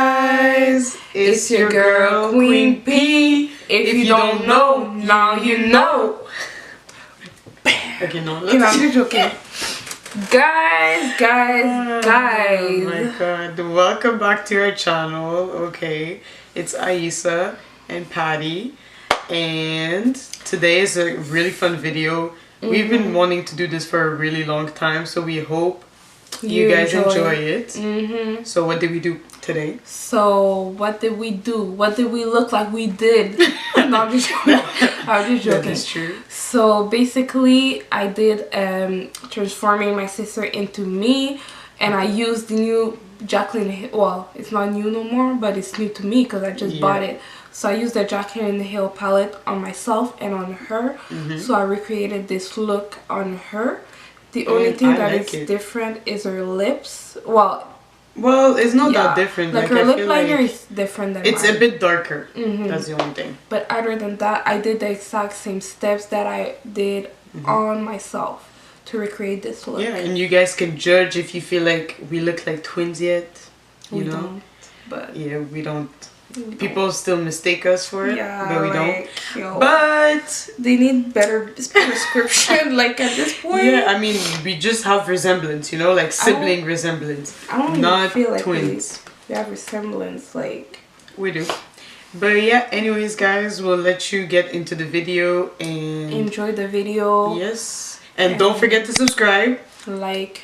guys, it's your girl Queen P. If you don't know, now you know. Okay, no, I'm joking. Guys. Oh my god, welcome back to our channel. Okay, it's Aisa and Patty, and today is a really fun video. We've been wanting to do this for a really long time, so we hope you guys enjoy it. So what did we do today? So what did we do? What did we look like we did? No, I'm just joking. That is true. So basically I did transforming my sister into me, and I used the new Jaclyn, well, it's not new no more, but it's new to me because I just bought it. So I used the Jaclyn in the Hill palette on myself and on her. So I recreated this look on her. The only thing that is different is her lips. Well, it's not that different. Like her lip liner is different than it's mine. a bit darker. That's the only thing. But other than that, I did the exact same steps that I did on myself to recreate this look. Yeah, and you guys can judge if you feel like we look like twins yet. You know? Don't, but yeah, we don't. People still mistake us for it, but we don't. Yo, but they need better prescription. Like at this point, yeah, I mean, we just have resemblance, you know, like sibling resemblance. I don't not even feel like twins. We have resemblance, like we do. But yeah, anyways, guys, we'll let you get into the video and enjoy the video. Yes, and don't forget to subscribe, like,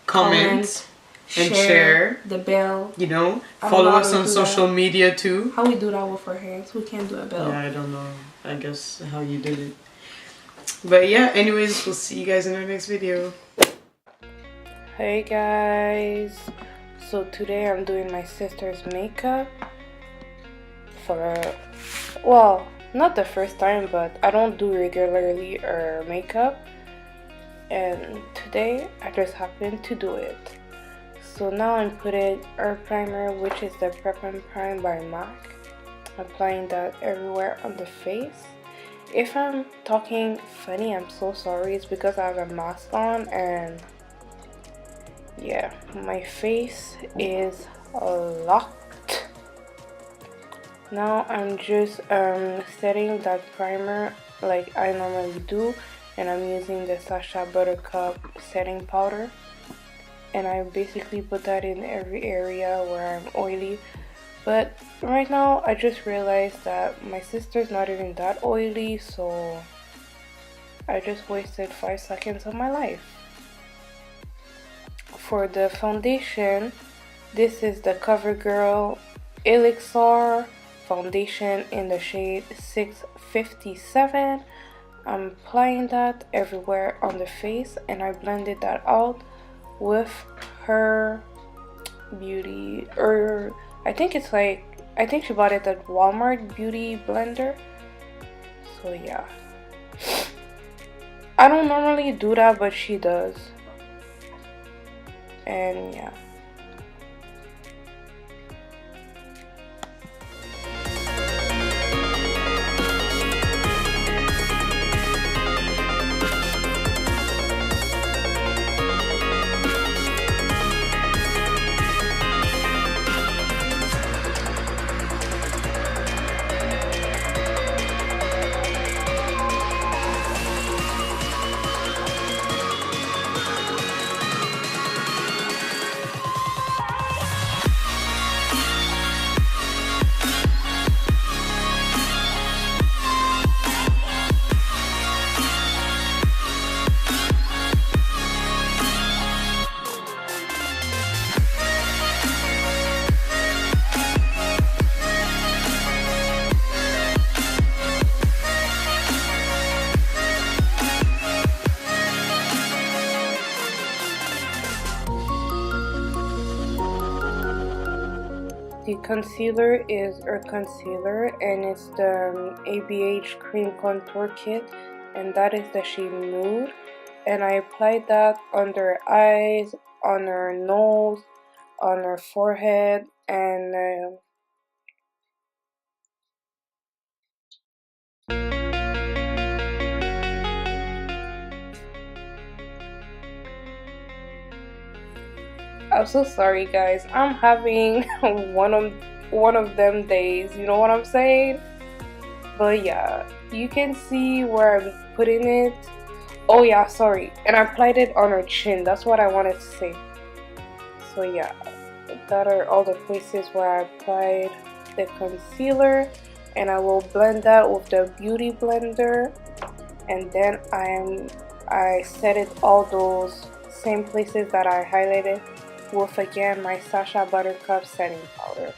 comment. And share the bell. You know, follow us on social media too. How we do that with our hands? We can't do a bell. Yeah, I don't know. I guess how you did it. But yeah, anyways, we'll see you guys in our next video. Hey guys. So today I'm doing my sister's makeup for, well, not the first time, but I don't do regularly her makeup. And today I just happened to do it. So now I'm putting her primer, which is the Prep+Prime by MAC. Applying that everywhere on the face. If I'm talking funny, I'm so sorry. It's because I have a mask on, and yeah, my face is locked. Now I'm just setting that primer like I normally do, and I'm using the Sacha Buttercup setting powder. And I basically put that in every area where I'm oily. But right now I just realized that my sister's not even that oily, so I just wasted 5 seconds of my life. For the foundation, this is the Covergirl Elixir foundation in the shade 657. I'm applying that everywhere on the face, and I blended that out with her beauty, or I think it's like, I think she bought it at Walmart beauty blender. So yeah, I don't normally do that, but she does. And yeah, the concealer is her concealer, and it's the ABH Cream Contour Kit, and that is the shade Nude. And I applied that under her eyes, on her nose, on her forehead, and I'm so sorry guys, I'm having one of them days, you know what I'm saying? But yeah, you can see where I'm putting it. Oh yeah, sorry, and I applied it on her chin, that's what I wanted to say. So yeah, that are all the places where I applied the concealer, and I will blend that with the beauty blender, and then I set it all those same places that I highlighted with again my Sacha Buttercup setting powder.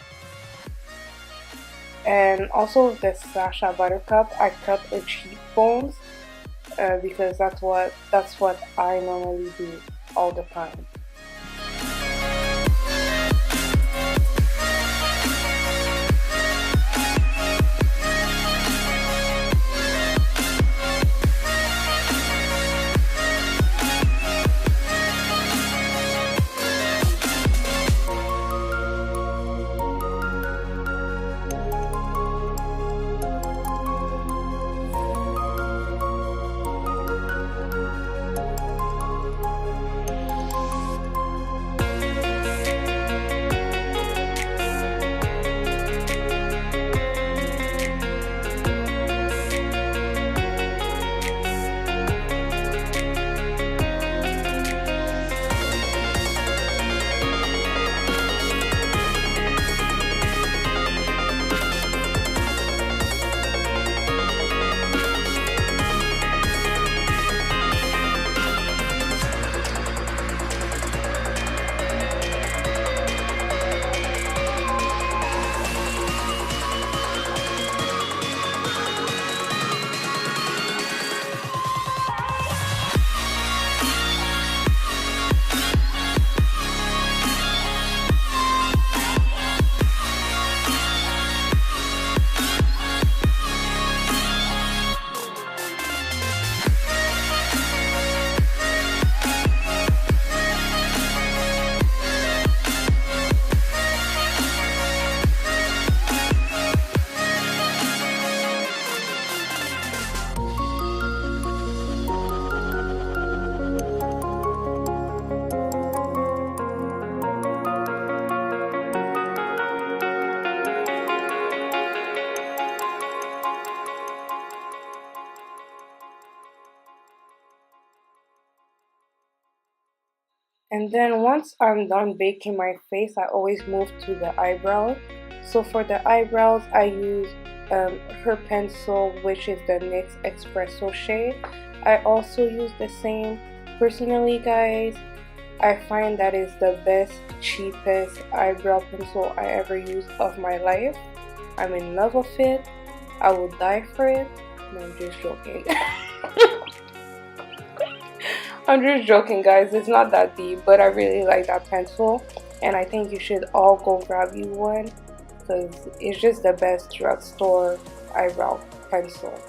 And also with the Sacha Buttercup, I cut the cheekbones because that's what I normally do all the time. And then once I'm done baking my face, I always move to the eyebrow. So for the eyebrows, I use her pencil, which is the NYX Espresso shade. I also use the same. Personally, guys, I find that is the best, cheapest eyebrow pencil I ever used of my life. I'm in love with it. I will die for it. No, I'm just joking. I'm just joking guys, it's not that deep, but I really like that pencil and I think you should all go grab you one because it's just the best drugstore eyebrow pencil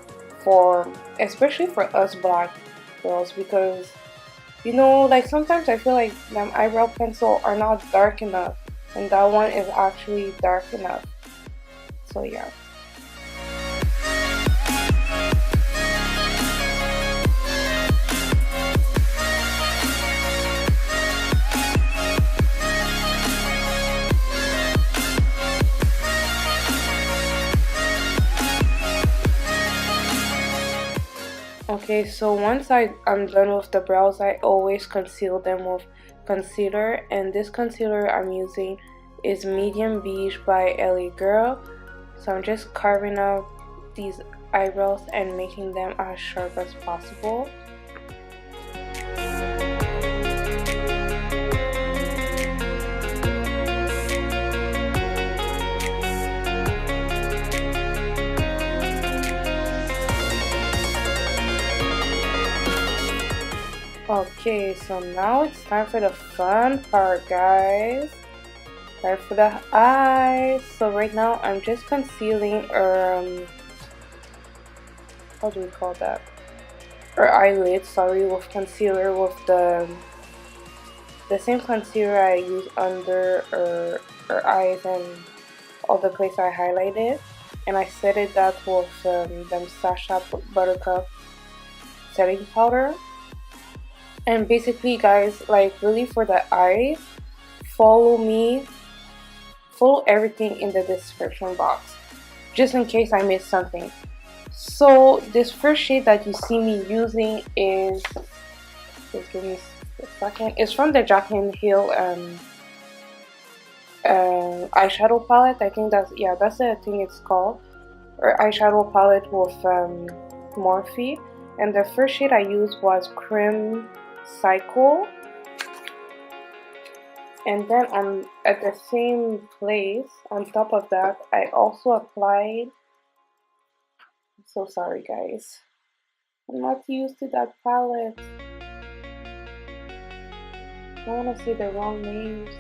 for, especially for us black girls, because you know, like sometimes I feel like them eyebrow pencil are not dark enough and that one is actually dark enough. So yeah. Okay, so once I'm done with the brows, I always conceal them with concealer, and this concealer I'm using is Medium Beige by Elixir. So I'm just carving out these eyebrows and making them as sharp as possible. Okay, so now it's time for the fun part, guys. Time for the eyes. So right now I'm just concealing how do we call that? Or eyelid, sorry, with concealer with the same concealer I use under her eyes and all the place I highlighted, and I set it that with them Sacha Buttercup setting powder. And basically guys, like really for the eyes, follow me. Follow everything in the description box, just in case I missed something. So this first shade that you see me using is, just give me a second, it's from the Jaclyn Hill eyeshadow palette. I think that's, yeah, that's the thing it's called, or eyeshadow palette with Morphe. And the first shade I used was Creamsicle. And then at the same place, on top of that, I also applied, I'm so sorry guys, I'm not used to that palette. I don't want to say the wrong names.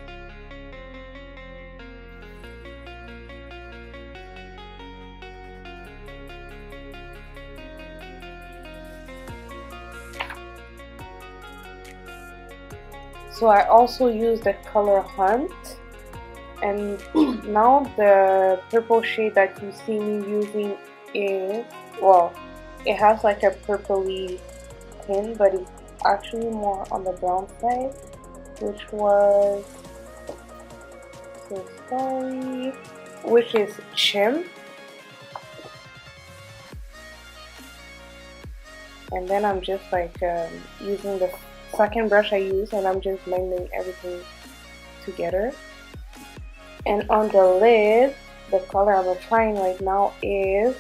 So I also use the color Hunt, and now the purple shade that you see me using is, well, it has like a purpley tint, but it's actually more on the brown side, which was, so sorry, which is Chim. And then I'm just like using the second brush I use, and I'm just blending everything together. And on the lid, the color I'm applying right now is,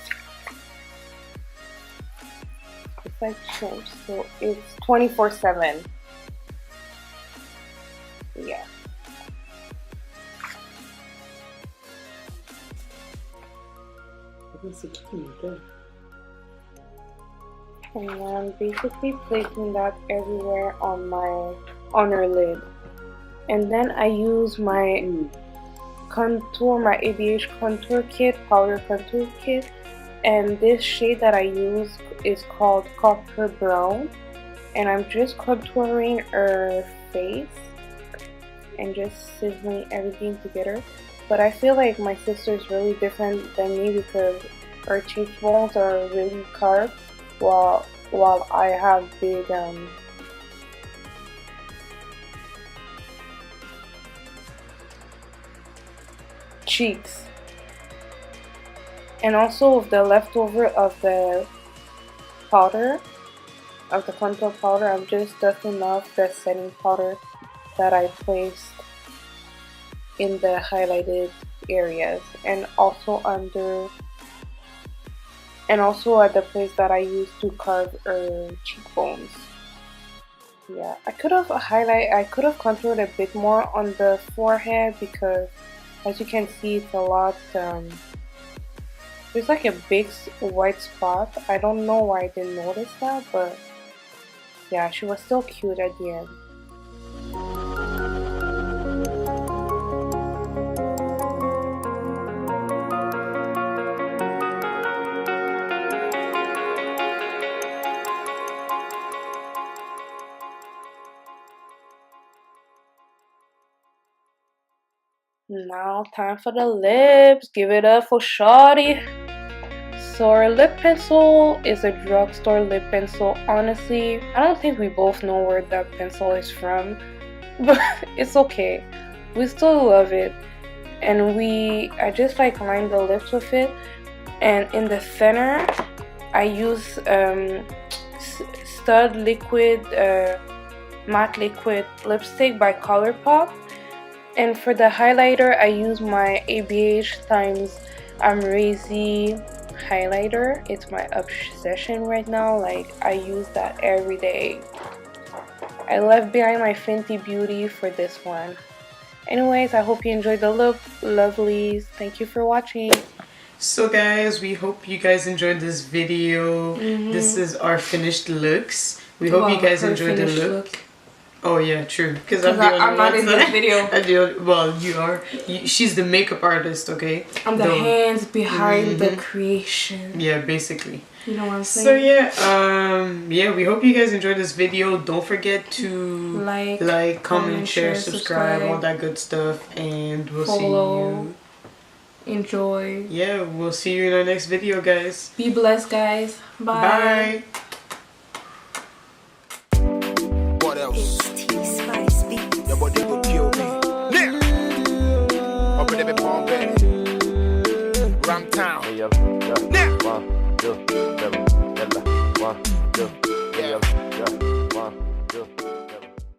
it's like Chim, so it's 24/7. Yeah. And I'm basically placing that everywhere on her lid. And then I use my contour, my ABH contour kit, powder contour kit. And this shade that I use is called Copper Brown. And I'm just contouring her face and just sizzling everything together. But I feel like my sister is really different than me because her cheekbones are really carved, while I have big cheeks. And also with the leftover of the powder, of the contour powder, I'm just dusting off the setting powder that I placed in the highlighted areas, and also under, and also at the place that I used to carve her cheekbones. Yeah, I could have contoured a bit more on the forehead because, as you can see, it's a lot, there's like a big white spot. I don't know why I didn't notice that, but yeah, she was still cute at the end. Now time for the lips. Give it up for Shawty. So our lip pencil is a drugstore lip pencil. Honestly, I don't think we both know where that pencil is from, but it's okay. We still love it. And I just like line the lips with it. And in the center, I use Stud Liquid Matte Liquid Lipstick by Colourpop. And for the highlighter, I use my ABH times Amrezy highlighter. It's my obsession right now. Like, I use that every day. I left behind my Fenty Beauty for this one. Anyways, I hope you enjoyed the look, lovelies. Thank you for watching. So guys, we hope you guys enjoyed this video. This is our finished looks. We hope you guys enjoyed the look. Oh yeah, true. Because I'm not in this video. Well, you are. She's the makeup artist, okay? I'm the hands behind the creation. Yeah, basically. You know what I'm saying? So yeah, we hope you guys enjoyed this video. Don't forget to like, comment, share, subscribe, all that good stuff, and we'll see you. Enjoy. Yeah, we'll see you in our next video, guys. Be blessed, guys. Bye. Bye. What else? Your body will kill me. Yeah.